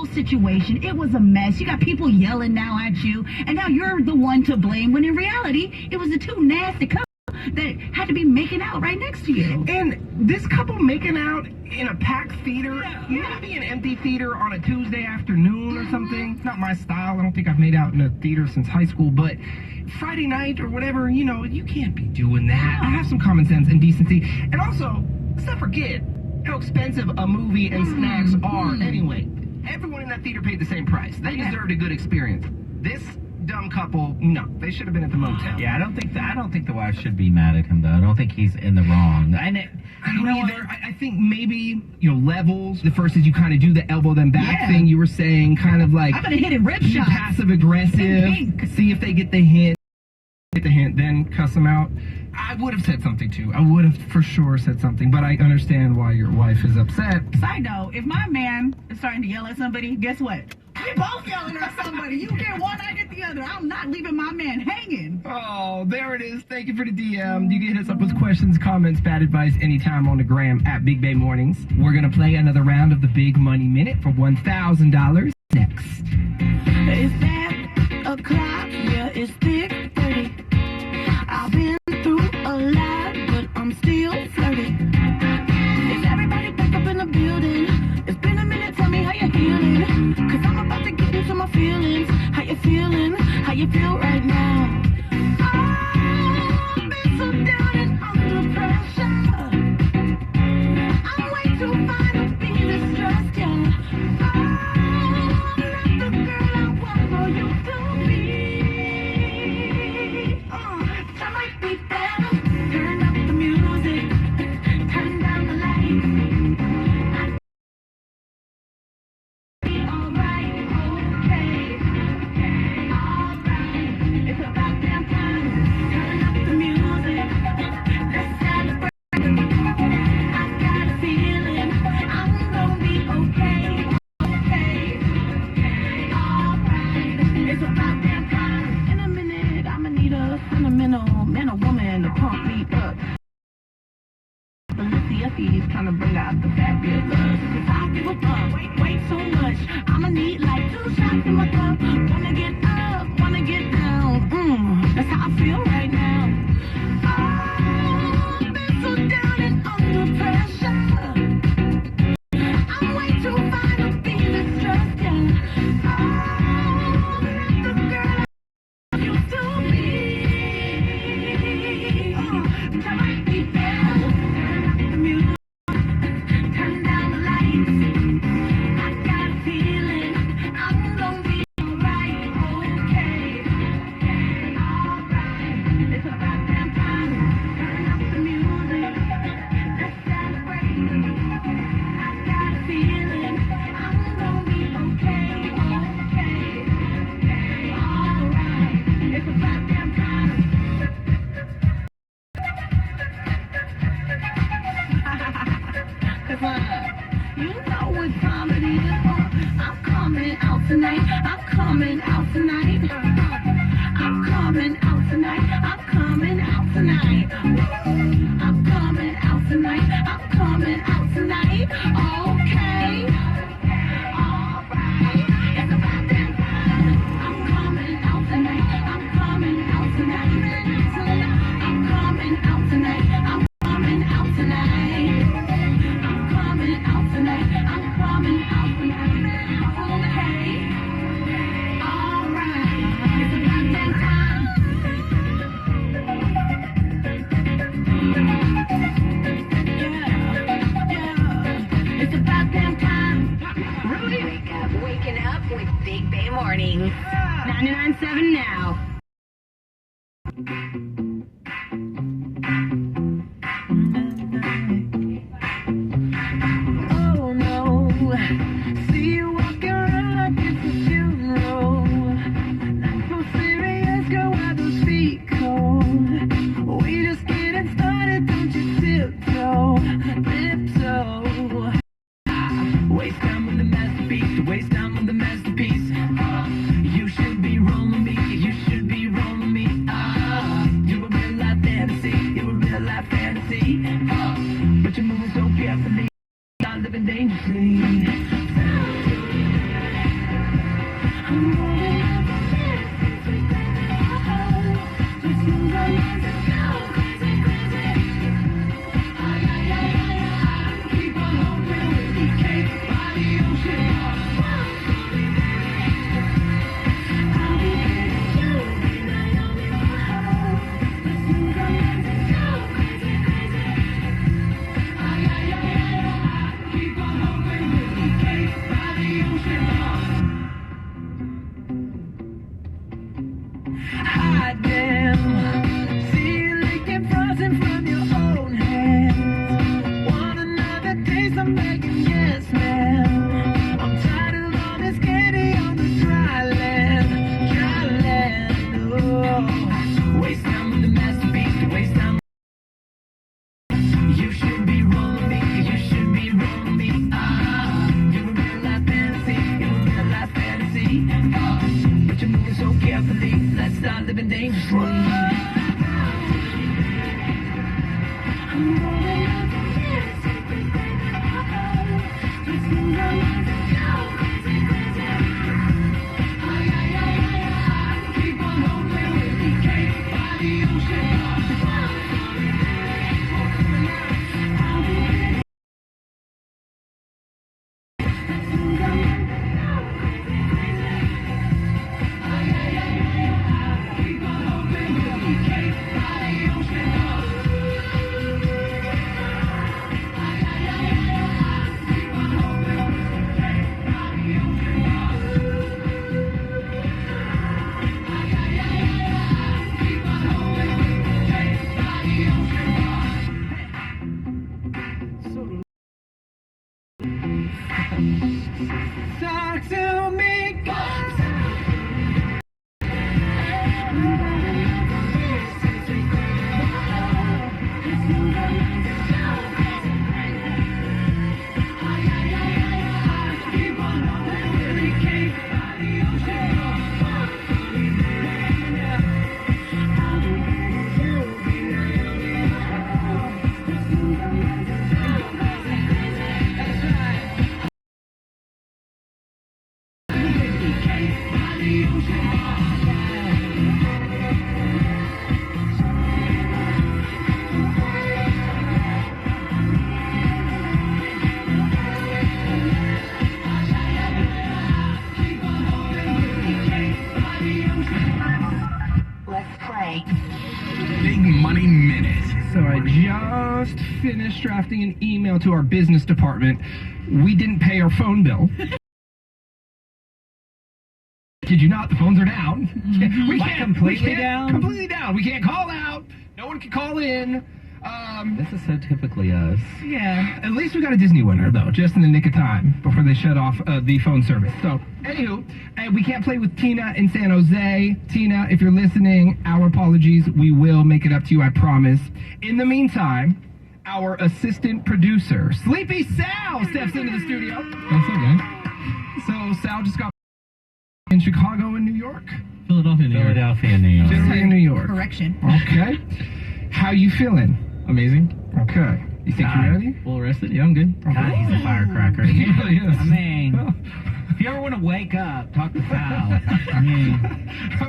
whole situation, it was a mess. You got people yelling now at you, and now you're the one to blame, when in reality, it was the two nasty couples that had to be making out right next to you. And this couple making out in a packed theater, maybe an empty theater on a Tuesday afternoon or something. Not my style. I don't think I've made out in a theater since high school, but Friday night or whatever, you know, you can't be doing that. I have some common sense and decency. And also, let's not forget how expensive a movie and snacks are anyway. Everyone in that theater paid the same price. They deserved a good experience. This dumb couple, no, they should have been at the motel. Yeah, I don't think the wife should be mad at him, though. I don't think he's in the wrong. I don't either. I think maybe, you know, levels. The first is you kind of do the elbow then back thing you were saying, kind of like I'm gonna hit it rip shot. Passive aggressive. See if they get the hint. Get the hint, then cuss them out. I would have said something too. I would have for sure said something, but I understand why your wife is upset. Side note, if my man is starting to yell at somebody, guess what? We both yelling at somebody. You get one, I get the other. I'm not leaving my man hanging. Oh, there it is. Thank you for the DM. You can hit us up with questions, comments, bad advice anytime on the gram at Big Bay Mornings. We're going to play another round of the Big Money Minute for $1,000 next. Is that a clock? Yeah, it's thick 30. I've been through a lot, but I'm still flirty. Is everybody back up in the building? It's been a minute, tell me how you're feeling. Cause I'm about to get into my feelings. How you feeling? How you feel right now? I've been so down and under pressure. I'm way too fine to be distressed, yeah. I'm not the girl I want for you to be. That might be better. Turn up the music. Turn down the lights. Alright, okay. Alright. It's about damn time. Turn up the music. Let's celebrate. I got a feeling I'm gonna be okay. Okay. Alright. It's about damn time. In a minute, I'ma need a sentimental man or woman to pump me up. Felicity trying to bring out the fabulous. Cause I give a fuck, wait so much. I'ma need like 2 shots in my cup. Wanna get up, wanna get down. That's how I feel right now. Oh, been so down and under pressure. I'm way too fine to be distressed, yeah. Oh, I'm not the girl I used to be. That might be better. Turn down the lights. I got a feeling I'm gonna be alright. Okay. Alright. It's about damn time. Turn up the music. Let's celebrate. I got a feeling I'm gonna be okay. Okay. Alright. It's about damn time. You know what time it is. I'm coming out tonight. I'm coming out tonight. I'm coming out tonight. I'm coming out tonight. I'm coming out tonight. I'm coming out tonight. Okay. Alright. It's about that time. I'm coming out tonight. I'm coming out tonight. I'm coming out tonight. I'm coming out tonight. I'm coming out tonight. I'm coming out tonight. Okay. Alright. It's about that time. Yeah. It's about that time. Rudy, wake up, waking up with Big Bay Mornings. 99.7 now. Oh no, see you walking around like it's a funeral. Not so serious, girl, why those feet cold? We just getting started, don't you tiptoe, tiptoe. Waste time on the masterpiece, waste time on the masterpiece. You should be rolling me, you should be rolling me. You're a real life fantasy, you're a real life fantasy. But you're moving so carefully, not living dangerously. Hide them. See you licking frozen from your own hands. Want another taste? I'm begging, yes, ma'am. I'm tired of all this candy on the dry land. Dry land. Oh. Waste time with the masterpiece. Waste time. You should be rolling me. You should be rolling me. You're a real life fantasy. You're a real life fantasy. But you're moving so carefully. Let's start living dangerously. Talk to me. Let's play. Big Money Minute. So I just finished drafting an email to our business department. We didn't pay our phone bill. Kid you not, the phones are down. We Like completely down? Completely down. We can't call out. No one can call in. This is so typically us. Yeah, at least we got a Disney winner, though, just in the nick of time before they shut off the phone service. So, anywho, we can't play with Tina in San Jose. Tina, if you're listening, our apologies. We will make it up to you, I promise. In the meantime, our assistant producer, Sleepy Sal, steps into the studio. What's up, man? So, Sal just got in Chicago and New York. Philadelphia, New York. Philadelphia, New York. Just in New York. Correction. Okay. How you feeling? Amazing. Okay. You think you're ready? Well rested? Yeah, I'm good. God, he's a firecracker. He really is. I mean, if you ever want to wake up, talk to Sal. I mean,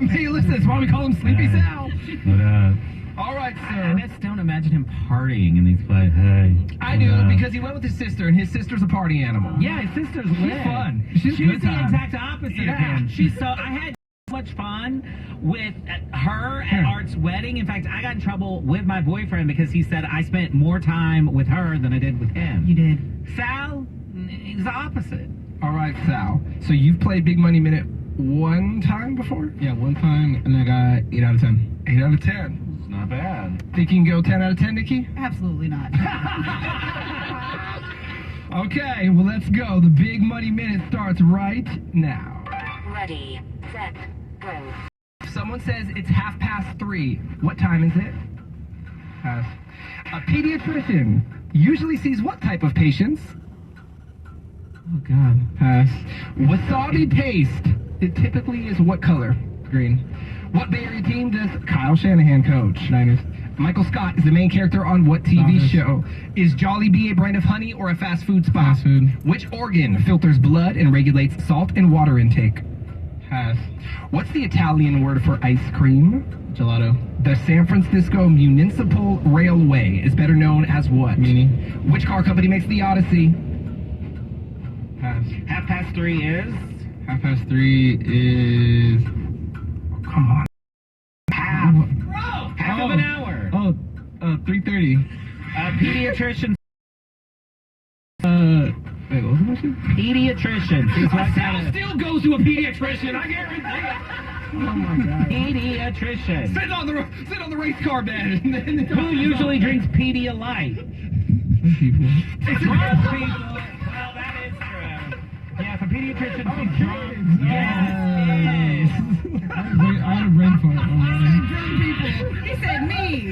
Hey, listen, that's why we call him Sleepy Sal. but, All right, I sir. just don't imagine him partying in these places. Hey. I do, because he went with his sister, and his sister's a party animal. Yeah, his sister's lit. fun. She's She's good the time. exact opposite of Yeah. him. She's so I had so much fun with her at Art's wedding. In fact, I got in trouble with my boyfriend because he said I spent more time with her than I did with him. You did. Sal, he's the opposite. All right, Sal. So you've played Big Money Minute one time before? Yeah, one time, and I got 8 out of 10. 8 out of 10. It's not bad. Think you can go 10 out of 10, Nikki? Absolutely not. Okay, well, let's go. The Big Money Minute starts right now. Ready, set, go. If someone says it's 3:30, what time is it? Pass. A pediatrician usually sees what type of patients? Oh, God. Pass. Wasabi paste. It typically is what color? Green. What Bay Area team does Kyle Shanahan coach? Niners. Michael Scott is the main character on what TV Office. show? Is Jollibee a brand of honey or a fast food spot? Fast food. Which organ filters blood and regulates salt and water intake? Pass. What's the Italian word for ice cream? Gelato. The San Francisco Municipal Railway is better known as what? Mini. Which car company makes the Odyssey? Pass. 3:30 is? 3:30 is... Come on. Half of an hour. 3:30. Pediatrician. Wait, what was the question? Pediatrician. Sees what kind of... Still goes to a pediatrician, I guarantee it. Oh my god. Pediatrician. Sit on the race car bed. Who usually drinks Pedialyte? Some people. It's drunk people. Well, that is true. Yes, a pediatrician sees drunk. Yes. I had a brain fart. He said me.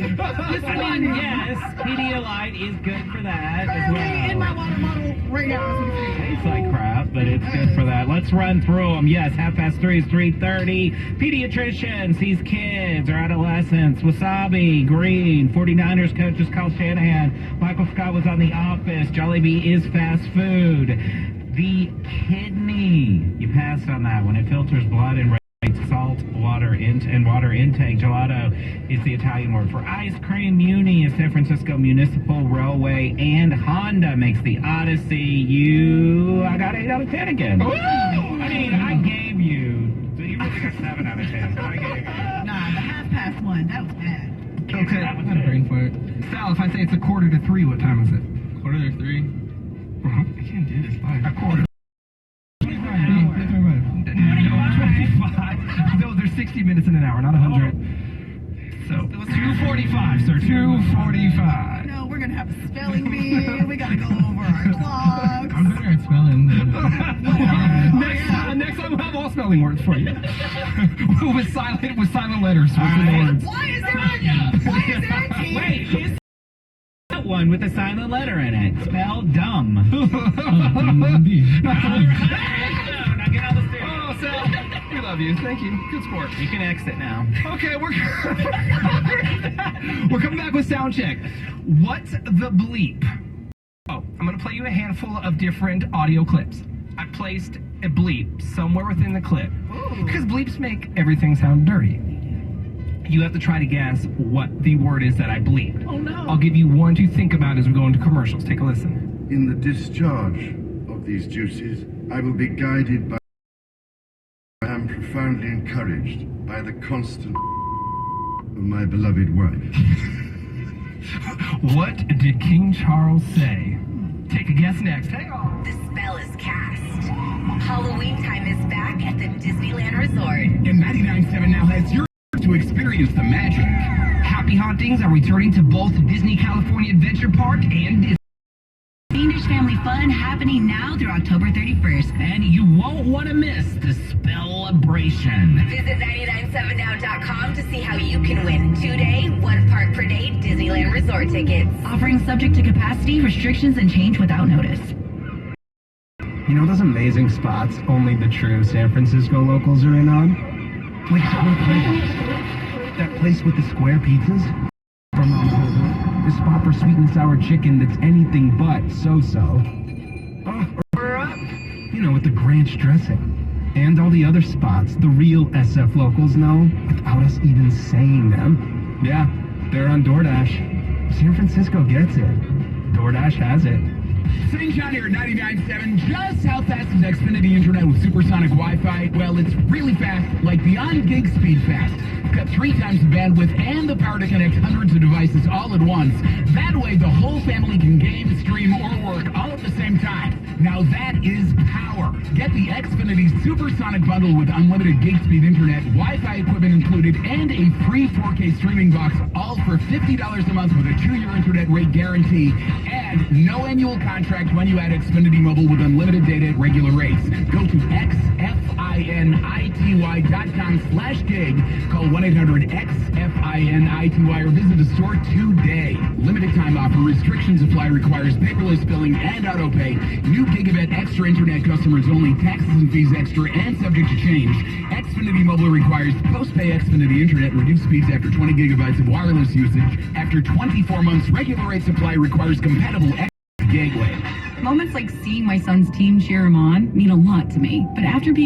This I mean, yes, Pedialyte is good for that as currently in my well. water bottle right now. As we speak. Tastes like crap, but it's good for that. Let's run through them. Yes, 3:30 is 3:30. Pediatrician sees kids or adolescents. Wasabi, green. 49ers coach is Kyle Shanahan. Michael Scott was on The Office. Jollibee is fast food. The kidney. You passed on that one. It filters blood and salt water and water intake. Gelato is the Italian word for ice cream. Muni is San Francisco Municipal Railway, and Honda makes the Odyssey. I got 8 out of 10 again. Ooh! I mean, I gave you. So you really got 7 out of 10. So I gave you. Nah, the half-past one, that was bad. Okay. I had a brain fart. Sal, if I say it's 2:45, what time is it? 2:45. I can't do this live. A quarter. 25. No, there's 60 minutes in an hour, not 100. So 2:45, sir. 2:45. No, we're gonna have a spelling bee. We gotta go over our clocks. I'm better at spelling than... Next time we'll have all spelling words for you. with silent letters. With the words. Why is there a T? Wait, is that one with a silent letter in it? Spell dumb. Now get on the stairs. Oh, Sal, we love you. Thank you. Good sport. You can exit now. Okay, we're coming back with sound check. What the bleep? Oh, I'm going to play you a handful of different audio clips. I placed a bleep somewhere within the clip. Because bleeps make everything sound dirty. You have to try to guess what the word is that I bleeped. Oh, no. I'll give you one to think about as we go into commercials. Take a listen. In the discharge of these duties, I will be guided by... I am profoundly encouraged by the constant of my beloved wife. What did King Charles say? Take a guess next. Hang on. The spell is cast. Halloween time is back at the Disneyland Resort. And 99.7 now has your to experience the magic. Happy Hauntings are returning to both Disney California Adventure Park and Disney. Fiendish family fun happening now through October 31st. And you won't want to miss the Spellabration. Visit 997now.com to see how you can win 2-day, 1 park per day Disneyland Resort tickets. Offering subject to capacity, restrictions, and change without notice. You know those amazing spots only the true San Francisco locals are in on? Like that place with the square pizzas? From the spot for sweet and sour chicken that's anything but so-so. You know, with the ranch dressing. And all the other spots the real SF locals know without us even saying them. Yeah, they're on DoorDash. San Francisco gets it. DoorDash has it. St. John here at 99.7. Just how fast is Xfinity Internet with supersonic Wi-Fi? Well, it's really fast, like beyond gig speed fast. Got 3 times the bandwidth and the power to connect hundreds of devices all at once. That way, the whole family can game, stream, or work all at the same time. Now that is power. Get the Xfinity Supersonic Bundle with unlimited gig speed internet, Wi-Fi equipment included, and a free 4K streaming box, all for $50 a month with a 2-year internet rate guarantee, and no annual contract when you add Xfinity Mobile with unlimited data at regular rates. Go to xfinity.com/gig, call 1-800-XFINITY, or visit a store today. Limited time offer, restrictions apply, requires paperless billing and autopay. New gigabit extra internet customers only, taxes and fees extra and subject to change. Xfinity Mobile requires post-pay Xfinity Internet, reduced speeds after 20 gigabytes of wireless usage. After 24 months, regular rate supply requires compatible gateway. Moments like seeing my son's team cheer him on mean a lot to me. But after being